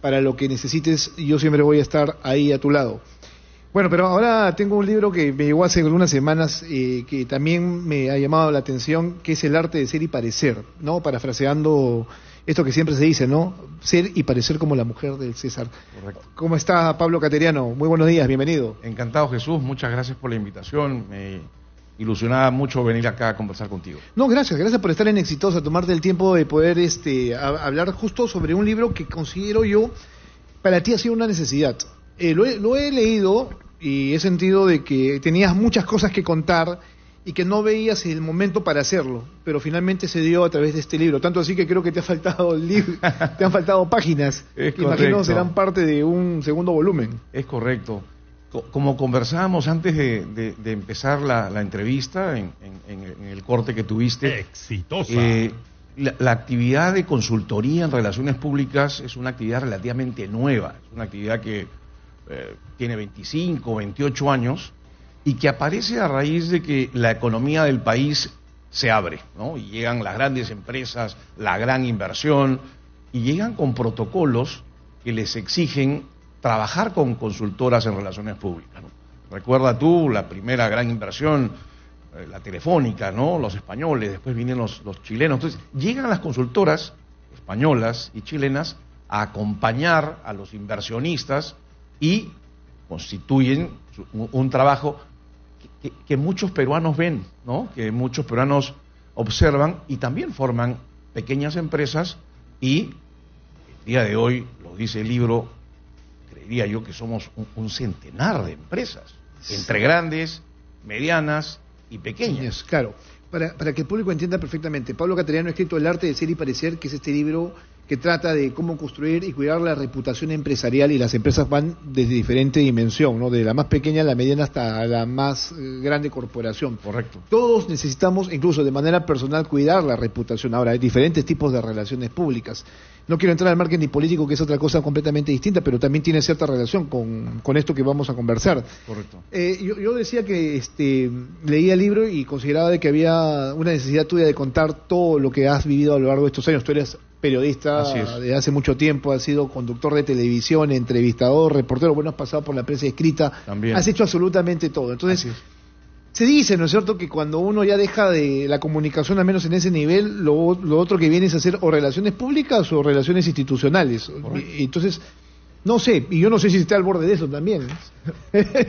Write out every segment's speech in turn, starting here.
para lo que necesites, yo siempre voy a estar ahí a tu lado. Bueno, pero ahora tengo un libro que me llegó hace algunas semanas, que también me ha llamado la atención, que es El arte de ser y parecer, ¿no? Parafraseando esto que siempre se dice, ¿no? Ser y parecer como la mujer del César. Correcto. ¿Cómo está Pablo Cateriano? Muy buenos días, bienvenido. Encantado, Jesús, muchas gracias por la invitación. Me ilusionaba mucho venir acá a conversar contigo. No, gracias por estar en Exitosa, tomarte el tiempo de poder hablar justo sobre un libro que considero yo para ti ha sido una necesidad. Lo he leído y he sentido de que tenías muchas cosas que contar y que no veías el momento para hacerlo, pero finalmente se dio a través de este libro, tanto así que creo que te ha faltado el libro, te han faltado páginas, que imagino serán parte de un segundo volumen. Es correcto. Como conversábamos antes de empezar la entrevista, en el corte que tuviste, Exitosa. La actividad de consultoría en relaciones públicas es una actividad relativamente nueva, es una actividad que tiene 25, 28 años y que aparece a raíz de que la economía del país se abre, ¿no? Y llegan las grandes empresas, la gran inversión, y llegan con protocolos que les exigen trabajar con consultoras en relaciones públicas, ¿no? Recuerda tú la primera gran inversión, la Telefónica, ¿no? Los españoles, después vienen los chilenos. Entonces, llegan las consultoras españolas y chilenas a acompañar a los inversionistas y constituyen un trabajo que muchos peruanos ven, ¿no? Que muchos peruanos observan y también forman pequeñas empresas y el día de hoy, lo dice el libro, creería yo que somos un centenar de empresas, entre grandes, medianas y pequeñas. Claro, para que el público entienda perfectamente, Pablo Cateriano ha escrito El arte de ser y parecer, que es este libro que trata de cómo construir y cuidar la reputación empresarial, y las empresas van desde diferente dimensión, ¿no? De la más pequeña a la mediana hasta la más grande corporación. Correcto. Todos necesitamos, incluso de manera personal, cuidar la reputación. Ahora, hay diferentes tipos de relaciones públicas. No quiero entrar al marketing político, que es otra cosa completamente distinta, pero también tiene cierta relación con esto que vamos a conversar. Correcto. Yo decía que leía el libro y consideraba de que había una necesidad tuya de contar todo lo que has vivido a lo largo de estos años. Tú eres periodista desde hace mucho tiempo, has sido conductor de televisión, entrevistador, reportero, bueno, has pasado por la prensa escrita, también has hecho absolutamente todo. Entonces, se dice, ¿no es cierto?, que cuando uno ya deja de la comunicación, al menos en ese nivel, lo otro que viene es hacer o relaciones públicas o relaciones institucionales. Entonces, no sé, y yo no sé si está al borde de eso también.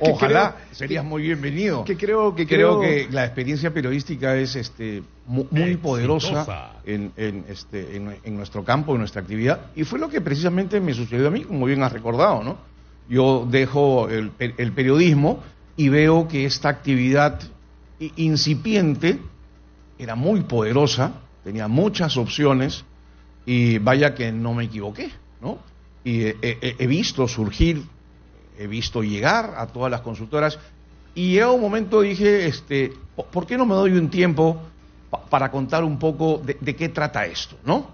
Ojalá, serías muy bienvenido. Creo que la experiencia periodística es muy poderosa en nuestro campo, en nuestra actividad, y fue lo que precisamente me sucedió a mí, como bien has recordado, ¿no? Yo dejo el periodismo y veo que esta actividad incipiente era muy poderosa, tenía muchas opciones, y vaya que no me equivoqué, ¿no? Y he visto surgir, he visto llegar a todas las consultoras, y llega un momento dije, ¿por qué no me doy un tiempo para contar un poco de qué trata esto, ¿no?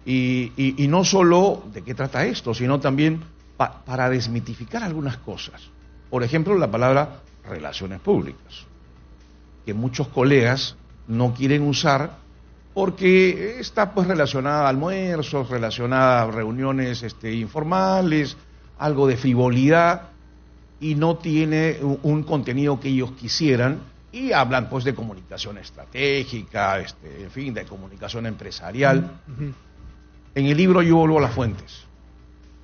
Y no solo de qué trata esto, sino también para desmitificar algunas cosas. Por ejemplo, la palabra relaciones públicas, que muchos colegas no quieren usar porque está pues relacionada a almuerzos, relacionada a reuniones informales, algo de frivolidad, y no tiene un contenido que ellos quisieran, y hablan pues de comunicación estratégica, en fin, de comunicación empresarial. En el libro yo vuelvo a las fuentes.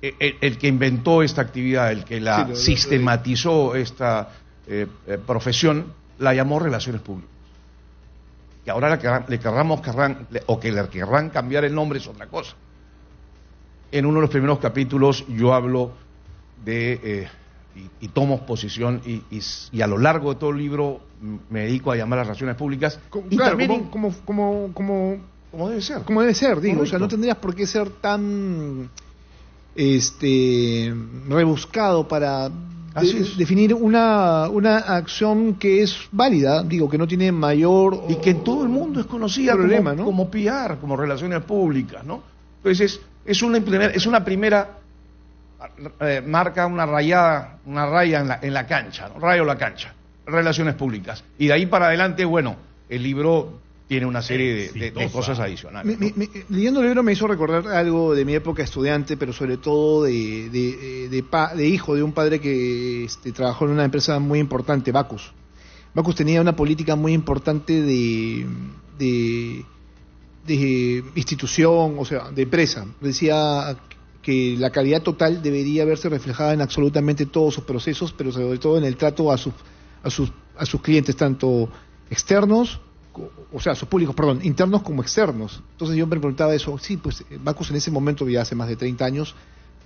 El que inventó esta actividad, el que la sistematizó esta profesión, la llamó relaciones públicas. Que ahora le querrán cambiar el nombre es otra cosa. En uno de los primeros capítulos yo hablo de, y tomo posición, y a lo largo de todo el libro me dedico a llamar a las relaciones públicas. Claro, como debe ser. Como debe ser, digo. Correcto. O sea, no tendrías por qué ser tan rebuscado para definir una acción que es válida, digo, que no tiene mayor y que en todo el mundo es conocida problema, como PR, como relaciones públicas, ¿no? Entonces es una primera marca, una raya en la cancha, ¿no? Rayo la cancha, relaciones públicas, y de ahí para adelante, bueno, el libro tiene una serie de cosas adicionales. Leyendo el libro me hizo recordar algo de mi época estudiante, pero sobre todo de hijo de un padre que trabajó en una empresa muy importante, Bacus. Bacus tenía una política muy importante de institución, o sea, de empresa. Decía que la calidad total debería verse reflejada en absolutamente todos sus procesos, pero sobre todo en el trato a sus clientes, tanto externos, o sea, a sus públicos, perdón, internos como externos. Entonces yo me preguntaba eso. Sí, pues Bacus en ese momento, ya hace más de 30 años,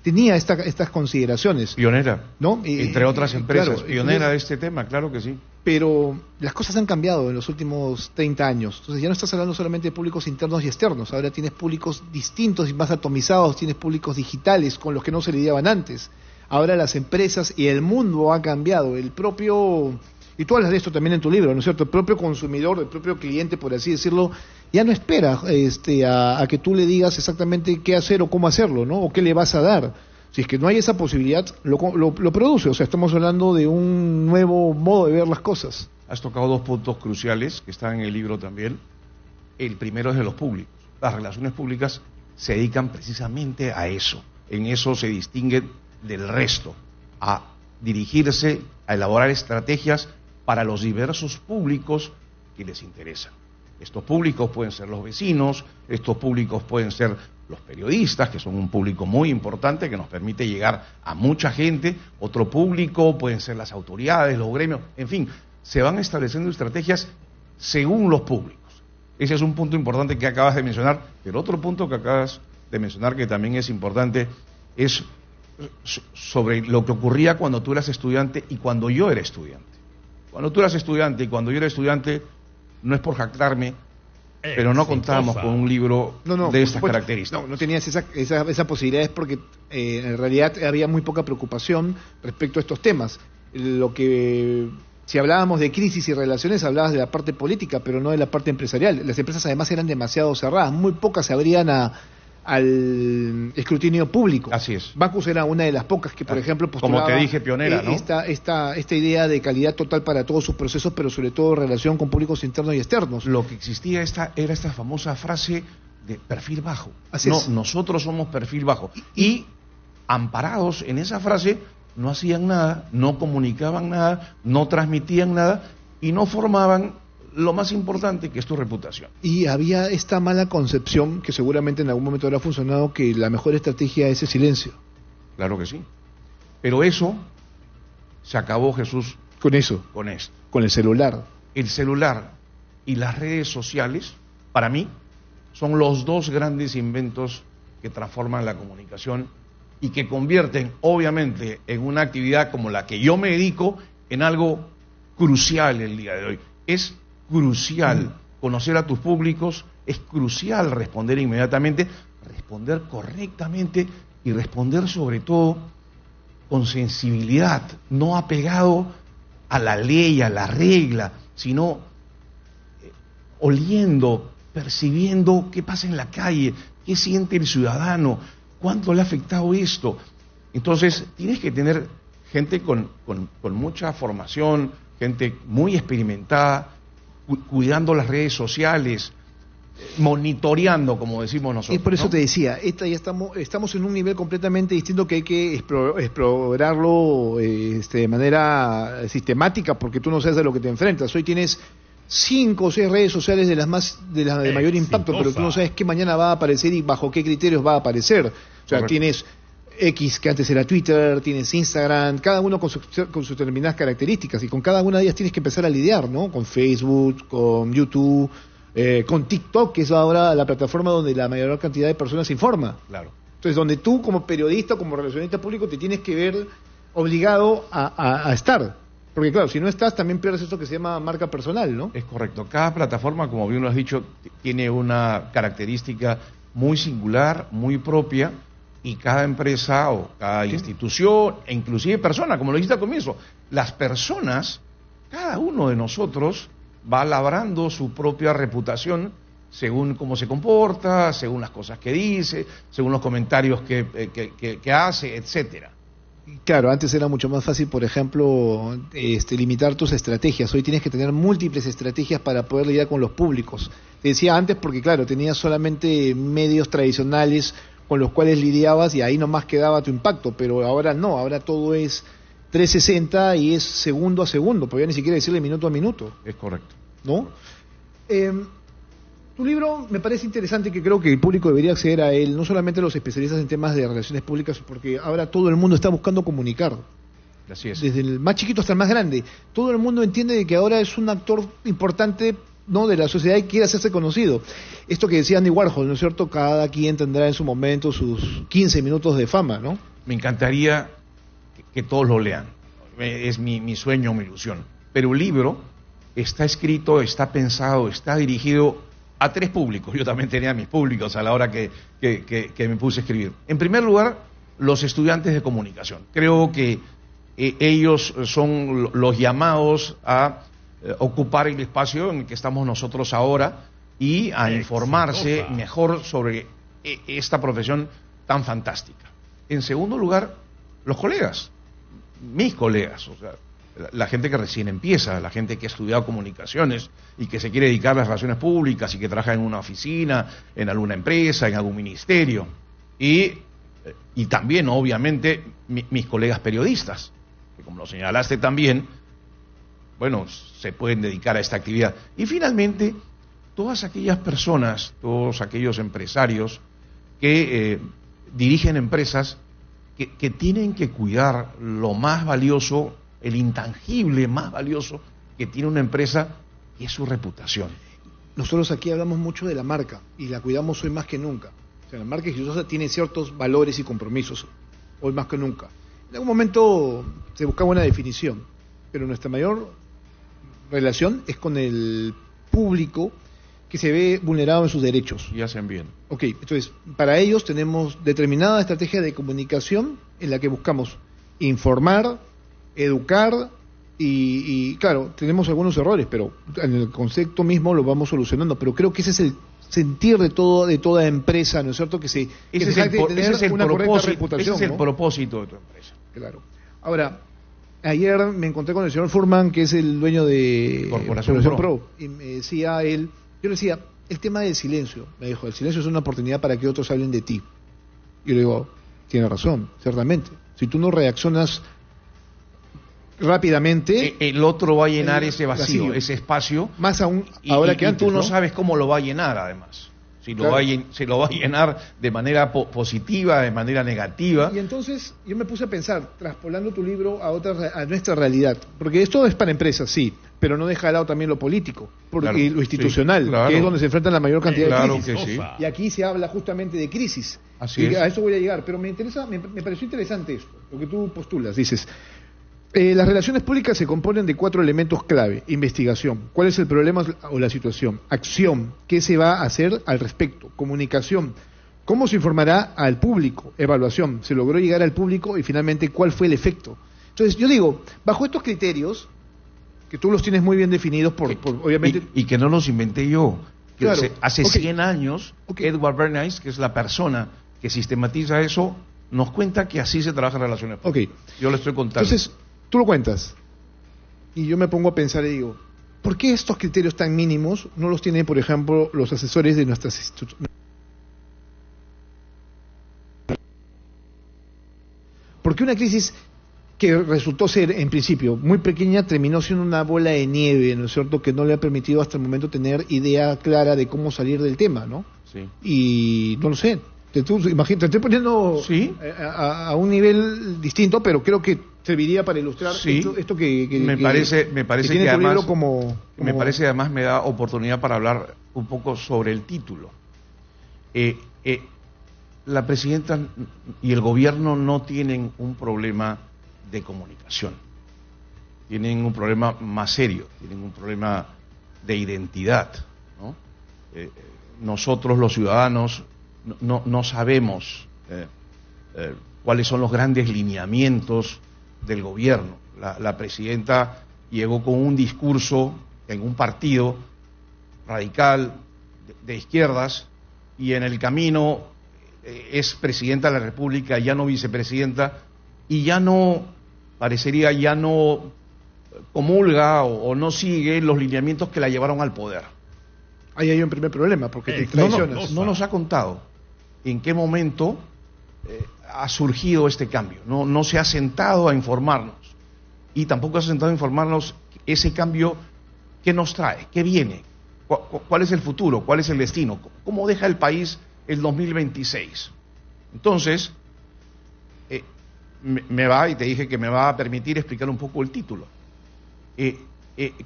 tenía estas consideraciones. Pionera, ¿no? Entre otras empresas, claro, pionera de este tema, claro que sí. Pero las cosas han cambiado en los últimos 30 años. Entonces ya no estás hablando solamente de públicos internos y externos. Ahora tienes públicos distintos y más atomizados, tienes públicos digitales con los que no se lidiaban antes. Ahora las empresas y el mundo ha cambiado. El propio... Y tú hablas de esto también en tu libro, ¿no es cierto? El propio consumidor, el propio cliente, por así decirlo, ya no espera a que tú le digas exactamente qué hacer o cómo hacerlo, ¿no? O qué le vas a dar. Si es que no hay esa posibilidad, lo produce. O sea, estamos hablando de un nuevo modo de ver las cosas. Has tocado dos puntos cruciales que están en el libro también. El primero es de los públicos. Las relaciones públicas se dedican precisamente a eso. En eso se distinguen del resto, a dirigirse, a elaborar estrategias para los diversos públicos que les interesan. Estos públicos pueden ser los vecinos, estos públicos pueden ser los periodistas, que son un público muy importante que nos permite llegar a mucha gente. Otro público pueden ser las autoridades, los gremios, en fin, se van estableciendo estrategias según los públicos. Ese es un punto importante que acabas de mencionar. Pero otro punto que acabas de mencionar que también es importante es sobre lo que ocurría cuando tú eras estudiante y cuando yo era estudiante. Cuando tú eras estudiante y cuando yo era estudiante, no es por jactarme, pero no contábamos con un libro de estas características. No tenías esa posibilidad, es porque en realidad había muy poca preocupación respecto a estos temas. Si hablábamos de crisis y relaciones, hablabas de la parte política, pero no de la parte empresarial. Las empresas además eran demasiado cerradas, muy pocas se abrían al escrutinio público. Así es. Bacus era una de las pocas que, por ejemplo, postulaba, como te dije, pionera, ¿no? Esta idea de calidad total para todos sus procesos, pero sobre todo en relación con públicos internos y externos. Lo que existía era esta famosa frase de perfil bajo. Así es. Nosotros somos perfil bajo. Y amparados en esa frase, no hacían nada, no comunicaban nada, no transmitían nada y no formaban lo más importante, que es tu reputación. Y había esta mala concepción, que seguramente en algún momento habrá funcionado, que la mejor estrategia es el silencio. Claro que sí. Pero eso se acabó, Jesús. Con eso. Con esto. Con el celular. El celular y las redes sociales, para mí, son los dos grandes inventos que transforman la comunicación y que convierten, obviamente, en una actividad como la que yo me dedico, en algo crucial el día de hoy. Es crucial conocer a tus públicos, es crucial responder inmediatamente, responder correctamente y responder sobre todo con sensibilidad, no apegado a la ley, a la regla, sino oliendo, percibiendo qué pasa en la calle, qué siente el ciudadano, cuánto le ha afectado esto. Entonces tienes que tener gente con mucha formación, gente muy experimentada, cuidando las redes sociales, monitoreando, como decimos nosotros. Y por eso, ¿no? Te decía, ya estamos en un nivel completamente distinto que hay que explorarlo de manera sistemática, porque tú no sabes a lo que te enfrentas. Hoy tienes 5 o 6 redes sociales de mayor impacto, pero tú no sabes qué mañana va a aparecer y bajo qué criterios va a aparecer. O sea, tienes X, que antes era Twitter, tienes Instagram, cada uno con sus determinadas características, y con cada una de ellas tienes que empezar a lidiar, ¿no? Con Facebook, con YouTube, con TikTok, que es ahora la plataforma donde la mayor cantidad de personas se informa. Claro. Entonces, donde tú como periodista, como relacionista público, te tienes que ver obligado a estar. Porque claro, si no estás, también pierdes esto que se llama marca personal, ¿no? Es correcto. Cada plataforma, como bien lo has dicho, tiene una característica muy singular, muy propia, y cada empresa o cada institución, e inclusive persona, como lo dijiste al comienzo, las personas, cada uno de nosotros va labrando su propia reputación según cómo se comporta, según las cosas que dice, según los comentarios que hace, etcétera. Claro, antes era mucho más fácil, por ejemplo, limitar tus estrategias. Hoy tienes que tener múltiples estrategias para poder lidiar con los públicos. Te decía antes porque, claro, tenías solamente medios tradicionales con los cuales lidiabas y ahí nomás quedaba tu impacto, pero ahora no, ahora todo es 360 y es segundo a segundo, podría ni siquiera decirle minuto a minuto. Es correcto. ¿No? Tu libro me parece interesante, que creo que el público debería acceder a él, no solamente los especialistas en temas de relaciones públicas, porque ahora todo el mundo está buscando comunicar. Así es. Desde el más chiquito hasta el más grande. Todo el mundo entiende de que ahora es un actor importante, ¿no?, de la sociedad y quiere hacerse conocido. Esto que decía Andy Warhol, ¿no es cierto? Cada quien tendrá en su momento sus 15 minutos de fama, ¿no? Me encantaría que todos lo lean. Es mi sueño, mi ilusión. Pero el libro está escrito, está pensado, está dirigido a 3 públicos. Yo también tenía mis públicos a la hora que me puse a escribir. En primer lugar, los estudiantes de comunicación. Creo que ellos son los llamados a ocupar el espacio en el que estamos nosotros ahora y a informarse mejor sobre esta profesión tan fantástica. En segundo lugar, los colegas, mis colegas, o sea, la gente que recién empieza, la gente que ha estudiado comunicaciones y que se quiere dedicar a las relaciones públicas y que trabaja en una oficina, en alguna empresa, en algún ministerio. Y también, obviamente, mis colegas periodistas, que como lo señalaste también, bueno, se pueden dedicar a esta actividad. Y finalmente, todas aquellas personas, todos aquellos empresarios que dirigen empresas que tienen que cuidar lo más valioso, el intangible más valioso que tiene una empresa, que es su reputación. Nosotros aquí hablamos mucho de la marca y la cuidamos hoy más que nunca. O sea, la marca exitosa tiene ciertos valores y compromisos, hoy más que nunca. En algún momento se buscaba una definición, pero nuestra mayor relación es con el público que se ve vulnerado en sus derechos. Y hacen bien. Ok, entonces, para ellos tenemos determinada estrategia de comunicación en la que buscamos informar, educar y claro, tenemos algunos errores, pero en el concepto mismo lo vamos solucionando. Pero creo que ese es el sentir de toda empresa, ¿no es cierto? Ese es el propósito de tu empresa. Claro. Ahora, ayer me encontré con el señor Furman, que es el dueño de Corporación Pro, y me decía él, yo le decía, el tema del silencio, me dijo, el silencio es una oportunidad para que otros hablen de ti. Y yo le digo, tiene razón, ciertamente. Si tú no reaccionas rápidamente, el otro va a llenar ese vacío, ese espacio, más aún ahora que antes, tú no sabes cómo lo va a llenar, además. Si lo, lo va a llenar de manera positiva, de manera negativa. Y entonces yo me puse a pensar, traspolando tu libro a nuestra realidad, porque esto es para empresas, sí, pero no deja de lado también lo político, porque lo institucional, que es donde se enfrentan la mayor cantidad de crisis. Que sí. Y aquí se habla justamente de crisis. Así es. A eso voy a llegar, pero me pareció interesante esto, lo que tú postulas, dices. Las relaciones públicas se componen de 4 elementos clave. Investigación, ¿cuál es el problema o la situación? Acción, ¿qué se va a hacer al respecto? Comunicación, ¿cómo se informará al público? Evaluación, ¿se logró llegar al público? Y finalmente, ¿cuál fue el efecto? Entonces, yo digo, bajo estos criterios, que tú los tienes muy bien definidos, obviamente... Y que no los inventé yo. Que claro, hace 100 años, Edward Bernays, que es la persona que sistematiza eso, nos cuenta que así se trabaja en relaciones públicas. Yo le estoy contando. Entonces, tú lo cuentas y yo me pongo a pensar y digo, ¿por qué estos criterios tan mínimos no los tienen, por ejemplo, los asesores de nuestras instituciones? Porque una crisis que resultó ser, en principio, muy pequeña, terminó siendo una bola de nieve, ¿no es cierto?, que no le ha permitido hasta el momento tener idea clara de cómo salir del tema, ¿no? Sí. Y no lo sé, imagínate, te estoy poniendo a un nivel distinto, pero creo que serviría para ilustrar esto que me parece que además me parece además me da oportunidad para hablar un poco sobre el título. La presidenta y el gobierno no tienen un problema de comunicación, tienen un problema más serio, tienen un problema de identidad, ¿no? Nosotros los ciudadanos no sabemos cuáles son los grandes lineamientos del gobierno. La presidenta llegó con un discurso en un partido radical de izquierdas y en el camino es presidenta de la República, ya no vicepresidenta, y ya no, parecería ya no comulga o no sigue los lineamientos que la llevaron al poder. Ahí hay un primer problema, porque te traicionas. No nos ha contado en qué momento ha surgido este cambio. No se ha sentado a informarnos. Y tampoco se ha sentado a informarnos ese cambio, qué nos trae, qué viene, cuál es el futuro, cuál es el destino, cómo deja el país el 2026. Entonces, me va, y te dije que me va a permitir explicar un poco el título.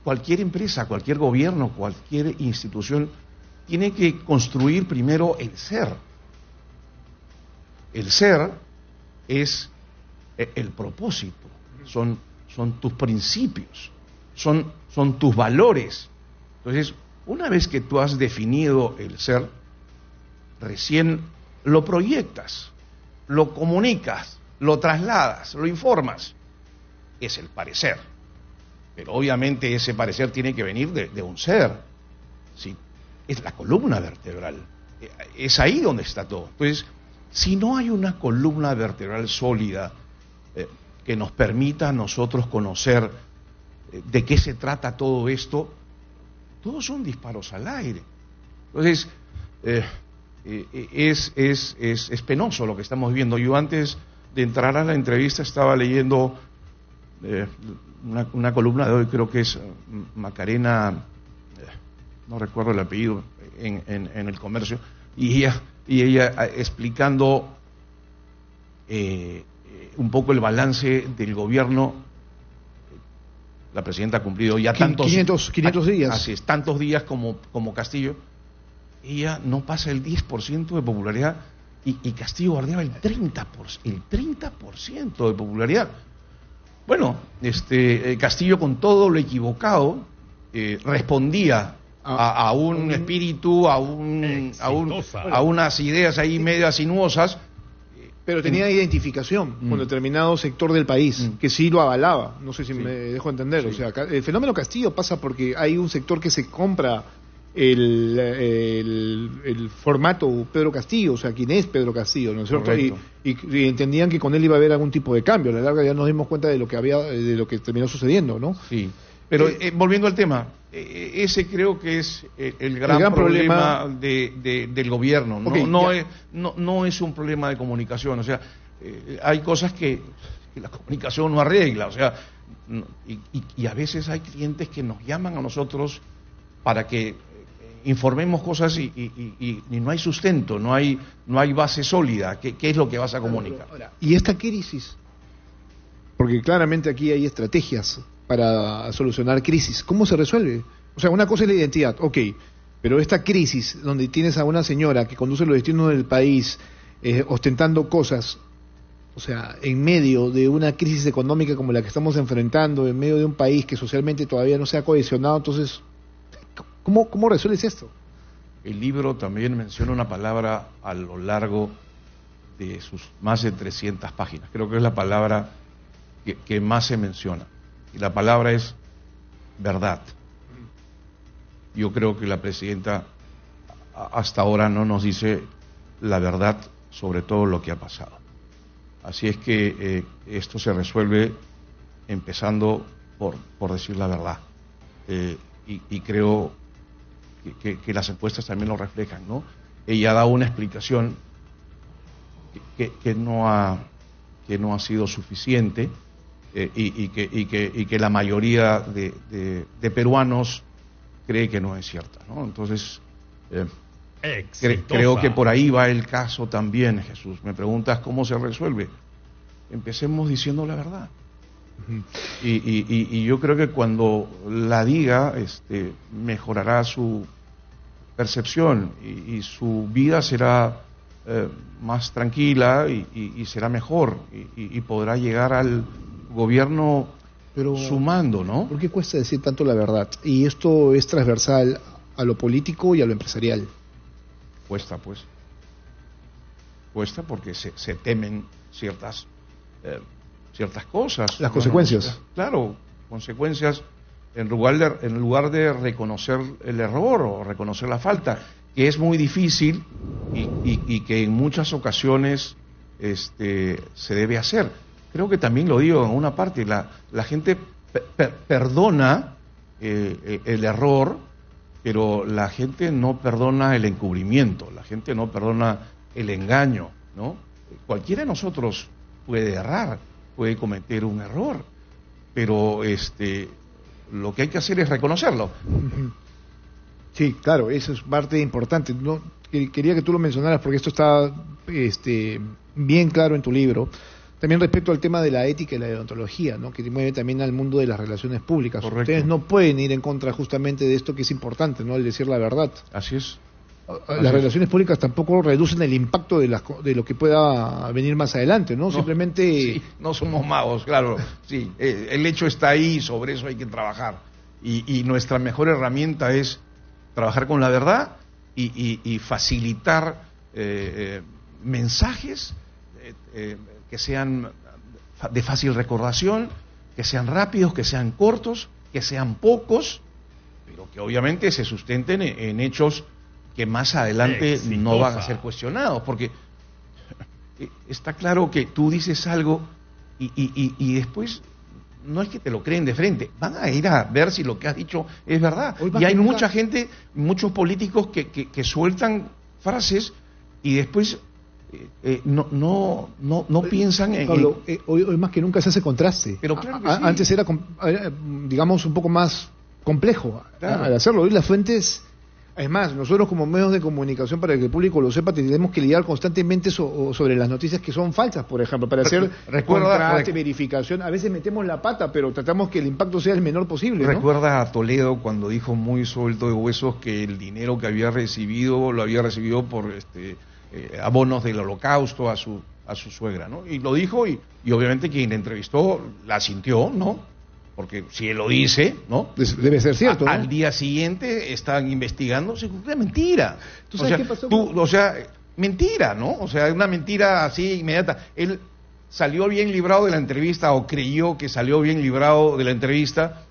Cualquier empresa, cualquier gobierno, cualquier institución tiene que construir primero el ser. El ser es el propósito, son tus principios, son tus valores. Entonces, una vez que tú has definido el ser, recién lo proyectas, lo comunicas, lo trasladas, lo informas. Es el parecer. Pero obviamente ese parecer tiene que venir de un ser. ¿Sí? Es la columna vertebral. Es ahí donde está todo. Entonces, si no hay una columna vertebral sólida que nos permita a nosotros conocer de qué se trata todo esto, todos son disparos al aire. Entonces, es penoso lo que estamos viendo. Yo antes de entrar a la entrevista estaba leyendo una columna de hoy, creo que es Macarena, no recuerdo el apellido, en El Comercio, y ella explicando un poco el balance del gobierno. La presidenta ha cumplido ya 500 días. Así es, tantos días como Castillo. Ella no pasa el 10% de popularidad y Castillo guardiaba el 30% de popularidad. Bueno, Castillo, con todo lo equivocado, respondía a un espíritu, a unas ideas ahí medio sinuosas. Pero tenía identificación con determinado sector del país, que sí lo avalaba. No sé si me dejo entender. Sí. O sea, el fenómeno Castillo pasa porque hay un sector que se compra el formato Pedro Castillo, o sea, quién es Pedro Castillo, ¿no es cierto? Y entendían que con él iba a haber algún tipo de cambio. A la larga ya nos dimos cuenta de lo que terminó sucediendo, ¿no? Sí. Pero volviendo al tema, ese creo que es el gran problema del gobierno. Okay, no es un problema de comunicación. O sea, hay cosas que la comunicación no arregla. O sea, y a veces hay clientes que nos llaman a nosotros para que informemos cosas y no hay sustento, no hay base sólida. ¿Qué es lo que vas a comunicar? Y esta crisis, porque claramente aquí hay estrategias para solucionar crisis. ¿Cómo se resuelve? O sea, una cosa es la identidad, ok, pero esta crisis donde tienes a una señora que conduce los destinos del país ostentando cosas, o sea, en medio de una crisis económica como la que estamos enfrentando, en medio de un país que socialmente todavía no se ha cohesionado, entonces, ¿cómo resuelves esto? El libro también menciona una palabra a lo largo de sus más de 300 páginas. Creo que es la palabra que más se menciona. Y la palabra es verdad. Yo creo que la presidenta hasta ahora no nos dice la verdad sobre todo lo que ha pasado. Así es que esto se resuelve empezando por decir la verdad. Y creo que las encuestas también lo reflejan, ¿no? Ella ha dado una explicación que no ha sido suficiente. Y que la mayoría de peruanos cree que no es cierta, ¿no? Entonces, creo que por ahí va el caso también, Jesús. Me preguntas cómo se resuelve. Empecemos diciendo la verdad. Y yo creo que cuando la diga, mejorará su percepción y su vida será más tranquila y será mejor y podrá llegar al gobierno sumando, ¿no? ¿Por qué cuesta decir tanto la verdad? Y esto es transversal a lo político y a lo empresarial. Cuesta, pues. Cuesta porque se temen ciertas cosas. Las consecuencias. Claro, consecuencias en lugar de reconocer el error o reconocer la falta, que es muy difícil y que en muchas ocasiones se debe hacer. creo que también lo digo en una parte, la gente perdona el error, pero la gente no perdona el encubrimiento, la gente no perdona el engaño, ¿no? Cualquiera de nosotros puede errar, puede cometer un error, pero lo que hay que hacer es reconocerlo. Sí, claro, eso es parte importante. No, quería que tú lo mencionaras porque esto está bien claro en tu libro. También respecto al tema de la ética y la deontología, ¿no? Que mueve también al mundo de las relaciones públicas. Correcto. Ustedes no pueden ir en contra justamente de esto que es importante, ¿no? El decir la verdad. Así es. Las relaciones públicas tampoco reducen el impacto de lo que pueda venir más adelante, ¿no? Simplemente... Sí, no somos magos, claro. Sí, el hecho está ahí y sobre eso hay que trabajar. Y nuestra mejor herramienta es trabajar con la verdad y facilitar mensajes que sean de fácil recordación, que sean rápidos, que sean cortos, que sean pocos, pero que obviamente se sustenten en hechos que más adelante no van a ser cuestionados, porque está claro que tú dices algo y después no es que te lo creen de frente, van a ir a ver si lo que has dicho es verdad. Y hay mucha gente, muchos políticos que sueltan frases y después no piensan en... Pablo, hoy más que nunca se hace contraste. Pero claro que sí. Antes era, digamos, un poco más complejo al hacerlo. Hoy las fuentes... Es más, nosotros como medios de comunicación, para que el público lo sepa, tenemos que lidiar constantemente sobre las noticias que son falsas, por ejemplo, para hacer contraste, verificación. A veces metemos la pata, pero tratamos que el impacto sea el menor posible, ¿no? Recuerda a Toledo cuando dijo muy suelto de huesos que el dinero que había recibido, lo había recibido por abonos del Holocausto a su suegra, ¿no? Y lo dijo y obviamente quien le entrevistó la sintió, ¿no? Porque si él lo dice, ¿no? Debe ser cierto, ¿no? Al día siguiente están investigando, se cumple mentira. ¿Tú sabes qué pasó? Mentira, ¿no? O sea, una mentira así inmediata. Él salió bien librado de la entrevista o creyó que salió bien librado de la entrevista,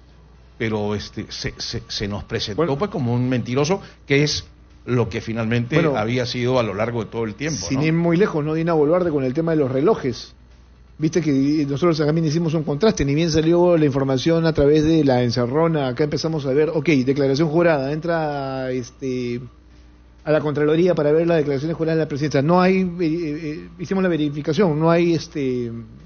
pero se nos presentó pues como un mentiroso, que es lo que finalmente había sido a lo largo de todo el tiempo. Sin ir muy lejos, ¿no? Dina Boluarte con el tema de los relojes. Viste que nosotros también hicimos un contraste, ni bien salió la información a través de la encerrona, acá empezamos a ver, declaración jurada, entra a la Contraloría para ver la declaración jurada de la presidenta, no hay, hicimos la verificación, no hay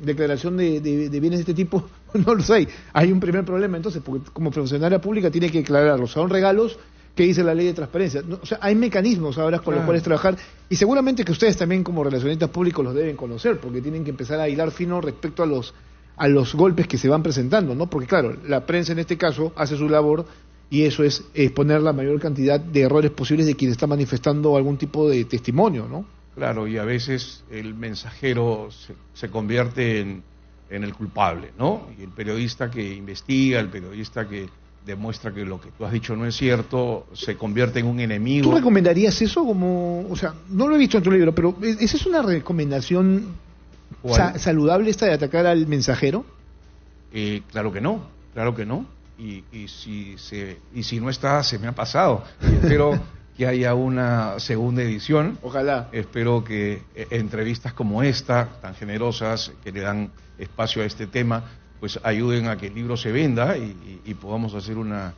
declaración de bienes de este tipo, no los hay un primer problema, entonces, porque como funcionaria pública tiene que aclararlos, son regalos que dice la ley de transparencia. O sea, hay mecanismos ahora con los cuales trabajar y seguramente que ustedes también como relacionistas públicos los deben conocer porque tienen que empezar a hilar fino respecto a los golpes que se van presentando, ¿no? Porque claro, la prensa en este caso hace su labor y eso es exponer la mayor cantidad de errores posibles de quien está manifestando algún tipo de testimonio, ¿no? Claro, y a veces el mensajero se convierte en el culpable, ¿no? Y el periodista que investiga, el periodista que demuestra que lo que tú has dicho no es cierto, se convierte en un enemigo. ¿Tú recomendarías eso como, o sea, no lo he visto en tu libro, pero ¿esa es una recomendación saludable esta de atacar al mensajero? Claro que no, claro que no. Y si no está, se me ha pasado. Espero que haya una segunda edición. Ojalá. Espero que entrevistas como esta, tan generosas, que le dan espacio a este tema, pues ayuden a que el libro se venda y podamos hacer una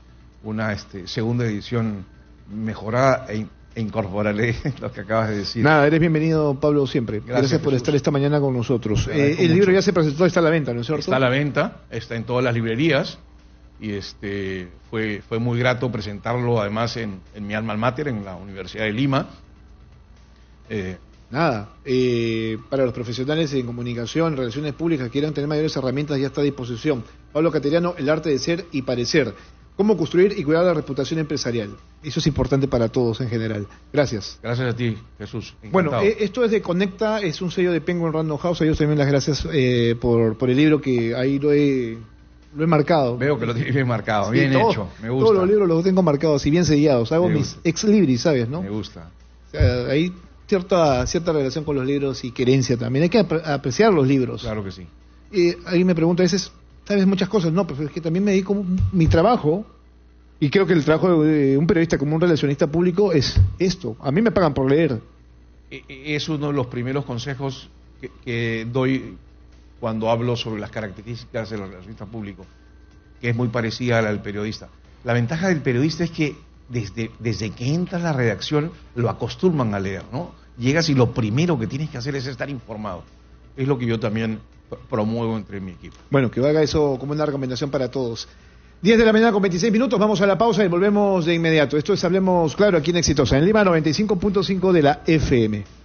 segunda edición mejorada e incorporaré lo que acabas de decir. Nada, eres bienvenido, Pablo, siempre. Gracias por estar esta mañana con nosotros. El libro ya se presentó, está a la venta, ¿no es cierto? Está a la venta, está en todas las librerías y fue muy grato presentarlo además en mi alma mater, en la Universidad de Lima. Para los profesionales en comunicación, relaciones públicas que quieran tener mayores herramientas ya está a disposición. Pablo Cateriano, El arte de ser y parecer. Cómo construir y cuidar la reputación empresarial. Eso es importante para todos en general. Gracias. Gracias a ti, Jesús. Encantado. Bueno, esto es de Conecta, es un sello de Penguin Random House. A ellos también las gracias por el libro que ahí lo he marcado. Veo que lo tienes bien marcado, sí, bien hecho, me gusta. Todos los libros los tengo marcados y bien sellados. Hago mis ex libris, ¿sabes, no? Me gusta. O sea, hay cierta relación con los libros y querencia también. Hay que apreciar los libros. Claro que sí. Ahí me pregunto a veces, sabes muchas cosas, no, pero es que también me dedico mi trabajo, y creo que el trabajo de un periodista como un relacionista público es esto. A mí me pagan por leer. Es uno de los primeros consejos que doy cuando hablo sobre las características del relacionista público, que es muy parecida a la del periodista. La ventaja del periodista es que desde que entra a la redacción lo acostumbran a leer, ¿no? Llegas y lo primero que tienes que hacer es estar informado. Es lo que yo también promuevo entre mi equipo. Bueno, que haga eso como una recomendación para todos. 10 de la mañana con 26 minutos, vamos a la pausa y volvemos de inmediato. Esto es Hablemos Claro aquí en Exitosa, en Lima 95.5 de la FM.